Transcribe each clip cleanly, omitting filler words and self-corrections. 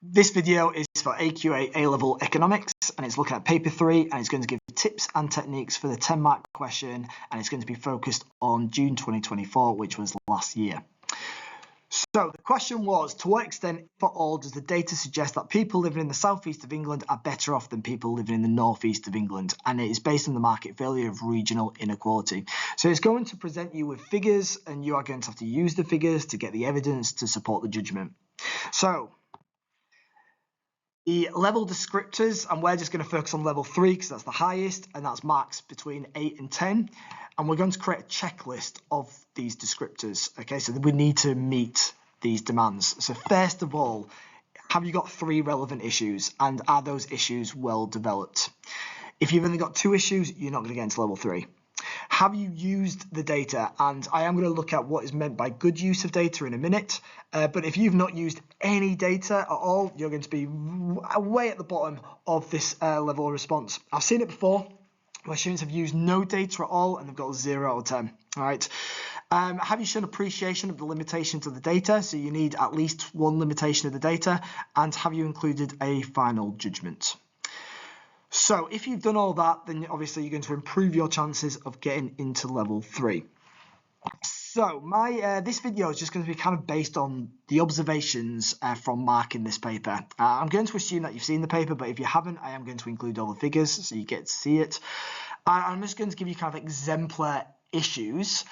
This video is for AQA A-Level Economics, and it's looking at paper 3, and it's going to give tips and techniques for the 10-mark question, and it's going to be focused on June 2024, which was last year. So the question was, to what extent, if at all, does the data suggest that people living in the southeast of England are better off than people living in the northeast of England? And it is based on the market failure of regional inequality. So it's going to present you with figures, and you are going to have to use the figures to get the evidence to support the judgment. So the level descriptors, and we're just going to focus on level 3 because that's the highest, and that's marks between 8 and 10. And we're going to create a checklist of these descriptors. Okay, so we need to meet these demands. So first of all, have you got 3 relevant issues, and are those issues well developed? If you've only got 2 issues, you're not going to get into level 3. Have you used the data? And I am going to look at what is meant by good use of data in a minute. But if you've not used any data at all, you're going to be way at the bottom of this level of response. I've seen it before where students have used no data at all and they've got 0 out of 10. All right. Have you shown appreciation of the limitations of the data? So you need at least 1 limitation of the data. And have you included a final judgment? So if you've done all that, then obviously you're going to improve your chances of getting into level 3. So this video is just going to be kind of based on the observations from marking this paper. I'm going to assume that you've seen the paper, but if you haven't, I am going to include all the figures so you get to see it. I'm just going to give you kind of exemplar issues,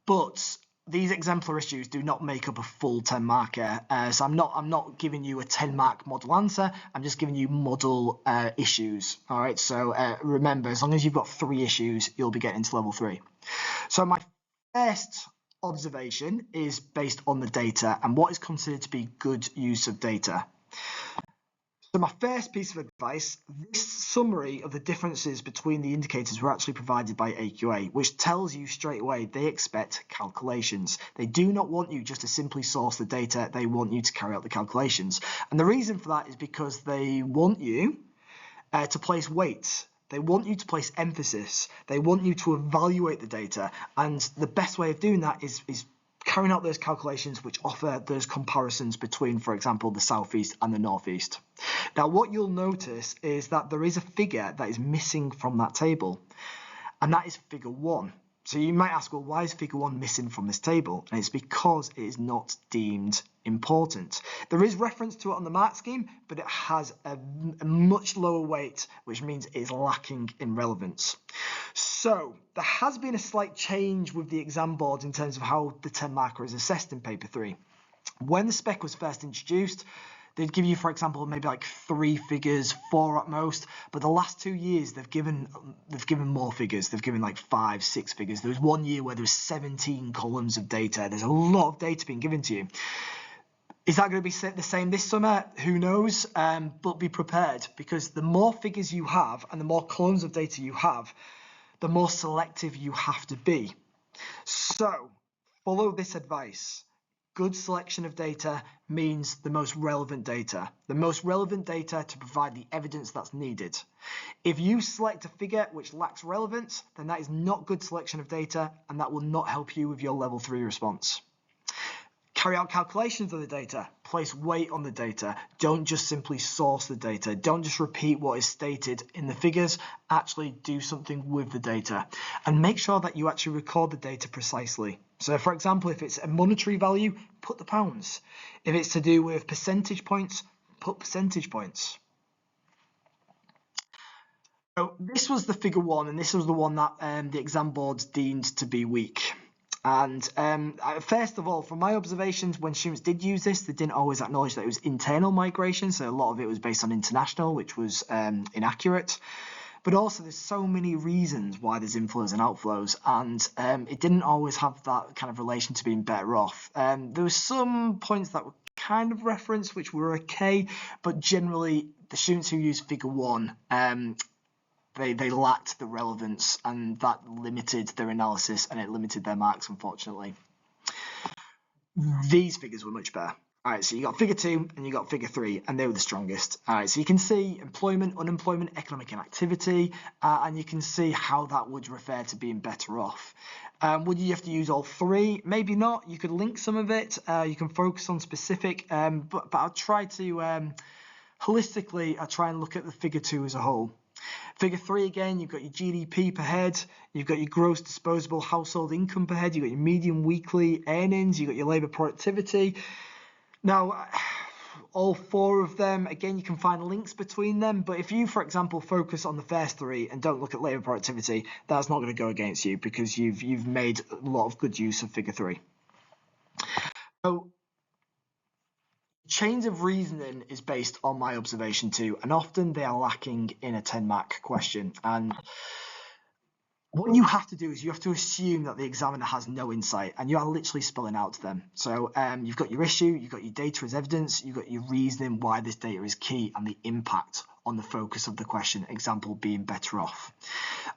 but these exemplar issues do not make up a full 10-marker. So I'm not giving you a 10-mark model answer. I'm just giving you model issues. All right. So remember, as long as you've got 3 issues, you'll be getting to level 3. So my first observation is based on the data and what is considered to be good use of data. So my first piece of advice, this summary of the differences between the indicators were actually provided by AQA, which tells you straight away they expect calculations. They do not want you just to simply source the data, they want you to carry out the calculations. And the reason for that is because they want you to place weights. They want you to place emphasis. They want you to evaluate the data. And the best way of doing that is carrying out those calculations which offer those comparisons between, for example, the southeast and the northeast. Now, what you'll notice is that there is a figure that is missing from that table, and that is figure 1. So you might ask, well, why is figure 1 missing from this table? And it's because it is not deemed important. There is reference to it on the mark scheme, but it has a much lower weight, which means it is lacking in relevance. So there has been a slight change with the exam board in terms of how the 10-marker is assessed in paper 3. When the spec was first introduced, they'd give you, for example, maybe like 3 figures, 4 at most. But the last 2 years, they've given more figures. They've given like 5, 6 figures. There was 1 year where there was 17 columns of data. There's a lot of data being given to you. Is that going to be the same this summer? Who knows? But be prepared, because the more figures you have and the more columns of data you have, the more selective you have to be. So follow this advice. Good selection of data means the most relevant data. The most relevant data to provide the evidence that's needed. If you select a figure which lacks relevance, then that is not good selection of data, and that will not help you with your level 3 response. Carry out calculations of the data. Place weight on the data. Don't just simply source the data. Don't just repeat what is stated in the figures. Actually do something with the data. And make sure that you actually record the data precisely. So, for example, if it's a monetary value, put the pounds. If it's to do with percentage points, put percentage points. So this was the figure 1, and this was the one that the exam boards deemed to be weak. And first of all, from my observations, when students did use this, they didn't always acknowledge that it was internal migration. So a lot of it was based on international, which was inaccurate. But also, there's so many reasons why there's inflows and outflows, and it didn't always have that kind of relation to being better off. There were some points that were kind of referenced, which were okay, but generally, the students who used figure 1, they lacked the relevance, and that limited their analysis and it limited their marks, unfortunately. these figures were much better. All right, so you got figure 2 and you got figure 3, and they were the strongest. All right, so you can see employment, unemployment, economic inactivity, and you can see how that would refer to being better off. Would you have to use all 3? Maybe not. You could link some of it. You can focus on specific, but I'll try to holistically. I try and look at the figure 2 as a whole. Figure 3 again, you've got your GDP per head, you've got your gross disposable household income per head, you've got your median weekly earnings, you've got your labour productivity. Now, all 4 of them, again, you can find links between them, but if you, for example, focus on the first 3 and don't look at labour productivity, that's not going to go against you because you've made a lot of good use of figure 3. So, chains of reasoning is based on my observation too, and often they are lacking in a 10-mark question. And what you have to do is you have to assume that the examiner has no insight, and you are literally spelling out to them. So you've got your issue, you've got your data as evidence, you've got your reasoning why this data is key and the impact on the focus of the question, example being better off.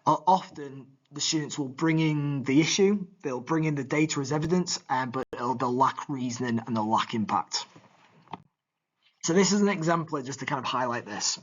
Often the students will bring in the issue, they'll bring in the data as evidence, but they'll lack reasoning and they'll lack impact. So this is an example just to kind of highlight this.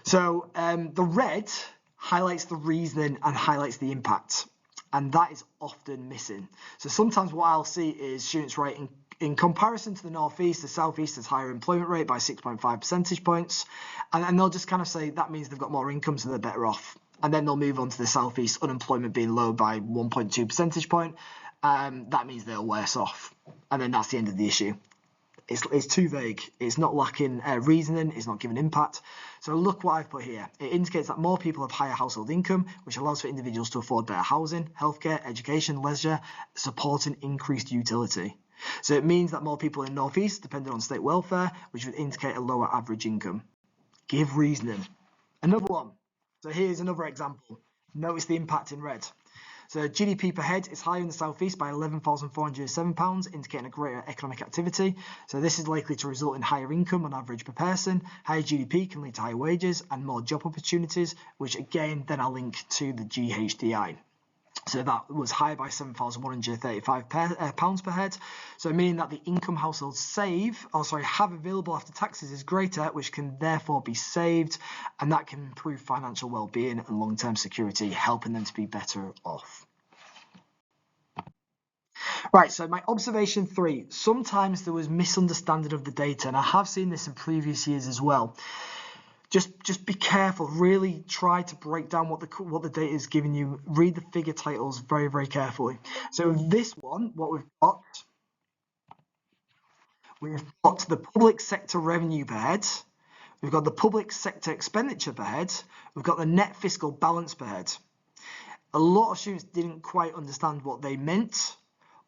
So the red highlights the reasoning and highlights the impact, and that is often missing. So sometimes what I'll see is students writing, in comparison to the Northeast, the Southeast has higher employment rate by 6.5 percentage points, and they'll just kind of say that means they've got more income, so they're better off. And then they'll move on to the Southeast, unemployment being low by 1.2 percentage point, that means they're worse off. And then that's the end of the issue. It's too vague. It's not lacking reasoning. It's not giving impact. So look what I've put here. It indicates that more people have higher household income, which allows for individuals to afford better housing, healthcare, education, leisure, supporting increased utility. So it means that more people in the Northeast depended on state welfare, which would indicate a lower average income. Give reasoning. Another one. So here's another example. Notice the impact in red. So GDP per head is higher in the Southeast by £11,407, indicating a greater economic activity. So this is likely to result in higher income on average per person. Higher GDP can lead to higher wages and more job opportunities, which again, then I'll link to the GHDI. So that was higher by £7,135 per head. So meaning that the income households have available after taxes is greater, which can therefore be saved, and that can improve financial well-being and long-term security, helping them to be better off. Right, so my observation 3, sometimes there was misunderstanding of the data, and I have seen this in previous years as well. Just be careful. Really try to break down what the data is giving you. Read the figure titles very, very carefully. So this one, what we've got the public sector revenue per head. We've got the public sector expenditure per head. We've got the net fiscal balance per head. A lot of students didn't quite understand what they meant,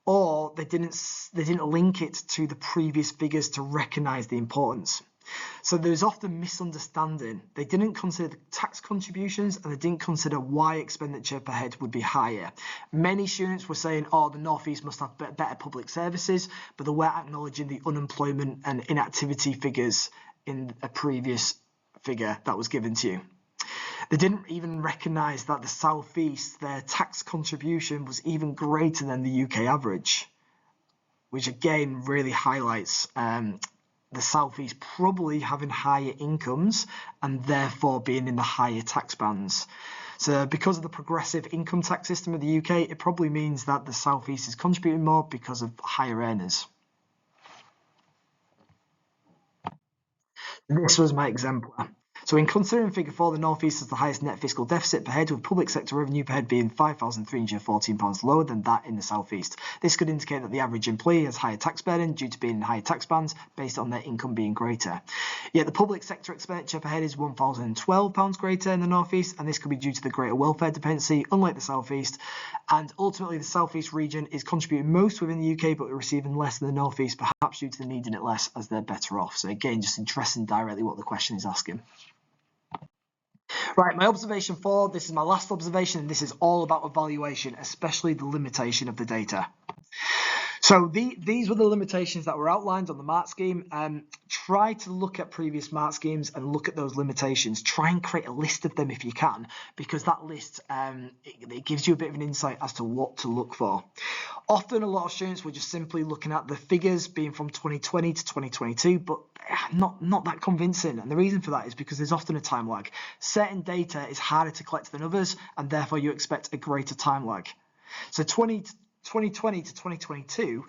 or they didn't link it to the previous figures to recognise the importance. So there's often misunderstanding. They didn't consider the tax contributions, and they didn't consider why expenditure per head would be higher. Many students were saying, oh, the Northeast must have better public services, but they weren't acknowledging the unemployment and inactivity figures in a previous figure that was given to you. They didn't even recognise that the Southeast, their tax contribution was even greater than the UK average, which again really highlights the Southeast probably having higher incomes and therefore being in the higher tax bands. So because of the progressive income tax system of the UK, it probably means that the Southeast is contributing more because of higher earners. This was my exemplar. So in considering figure 4, the Northeast has the highest net fiscal deficit per head, with public sector revenue per head being £5,314 lower than that in the Southeast. This could indicate that the average employee has higher tax burden due to being in higher tax bands based on their income being greater. Yet the public sector expenditure per head is £1,012 greater in the Northeast, and this could be due to the greater welfare dependency, unlike the Southeast. And ultimately, the Southeast region is contributing most within the UK, but receiving less than the Northeast, perhaps due to the needing it less as they're better off. So again, just addressing directly what the question is asking. Right, my observation 4, this is my last observation, and this is all about evaluation, especially the limitation of the data. So these were the limitations that were outlined on the mark scheme. Try to look at previous mark schemes and look at those limitations. Try and create a list of them if you can, because that list it gives you a bit of an insight as to what to look for. Often a lot of students were just simply looking at the figures being from 2020 to 2022, but not that convincing. And the reason for that is because there's often a time lag. Certain data is harder to collect than others, and therefore you expect a greater time lag. So 2020 to 2022,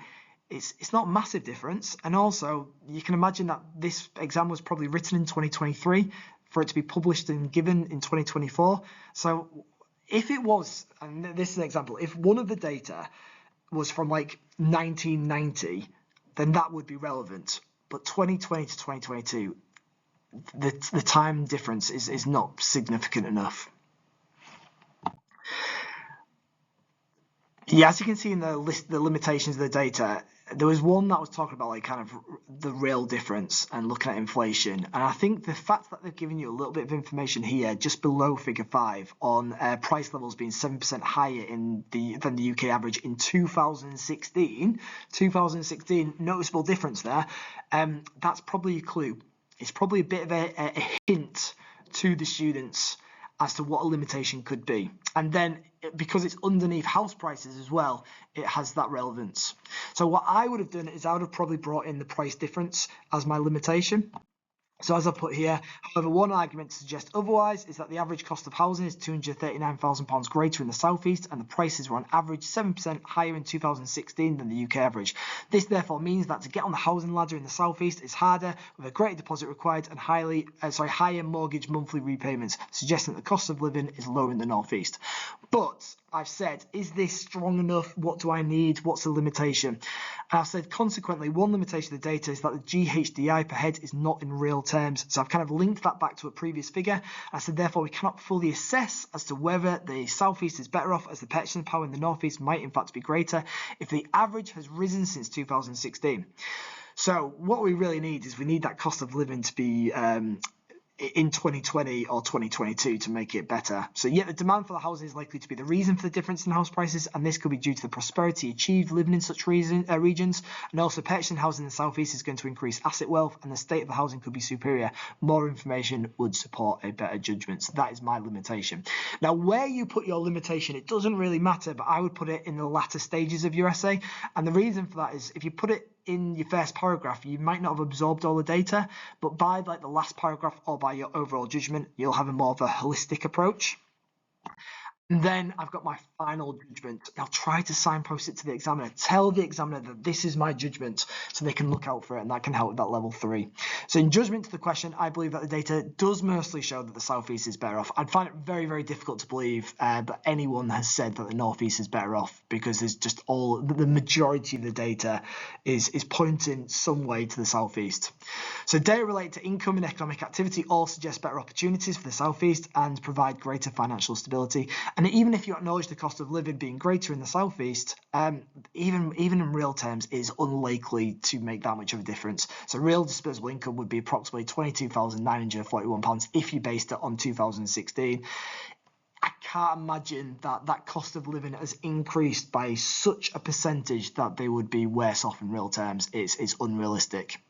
it's not a massive difference. And also, you can imagine that this exam was probably written in 2023 for it to be published and given in 2024. So if it was, and this is an example, if one of the data was from like 1990, then that would be relevant. But 2020 to 2022, the time difference is not significant enough. Yeah, as you can see in the list, the limitations of the data, there was one that was talking about like kind of the real difference and looking at inflation. And I think the fact that they've given you a little bit of information here just below figure 5 on price levels being 7% higher than the UK average in 2016, noticeable difference there. That's probably a clue. It's probably a bit of a hint to the students as to what a limitation could be. And then because it's underneath house prices as well, it has that relevance. So what I would have done is I would have probably brought in the price difference as my limitation. So as I put here, however, one argument to suggest otherwise is that the average cost of housing is £239,000 greater in the South East, and the prices were on average 7% higher in 2016 than the UK average. This therefore means that to get on the housing ladder in the South East is harder, with a greater deposit required and higher mortgage monthly repayments, suggesting that the cost of living is lower in the North East. But I've said, is this strong enough? What do I need? What's the limitation? And I've said, consequently, one limitation of the data is that the GHDI per head is not in real terms. So I've kind of linked that back to a previous figure. I said, therefore, we cannot fully assess as to whether the South East is better off, as the purchasing power in the North East might in fact be greater if the average has risen since 2016. So what we really need is we need that cost of living to be in 2020 or 2022 to make it better. So yet the demand for the housing is likely to be the reason for the difference in house prices, and this could be due to the prosperity achieved living in such regions, and also purchasing housing in the South East is going to increase asset wealth, and the state of the housing could be superior. More information would support a better judgment. So that is my limitation. Now, where you put your limitation, it doesn't really matter, but I would put it in the latter stages of your essay, and the reason for that is if you put it in your first paragraph, you might not have absorbed all the data, but by like the last paragraph or by your overall judgment, you'll have a more of a holistic approach. And then I've got my final judgment. I'll try to signpost it to the examiner. Tell the examiner that this is my judgment so they can look out for it, and that can help with that level 3. So in judgment to the question, I believe that the data does mostly show that the South East is better off. I'd find it very, very difficult to believe that anyone has said that the North East is better off, because there's just the majority of the data is pointing some way to the South East. So data related to income and economic activity all suggest better opportunities for the South East and provide greater financial stability. And even if you acknowledge the cost of living being greater in the South East, even in real terms, is unlikely to make that much of a difference. So real disposable income would be approximately £22,941 if you based it on 2016. I can't imagine that cost of living has increased by such a percentage that they would be worse off in real terms. It's unrealistic.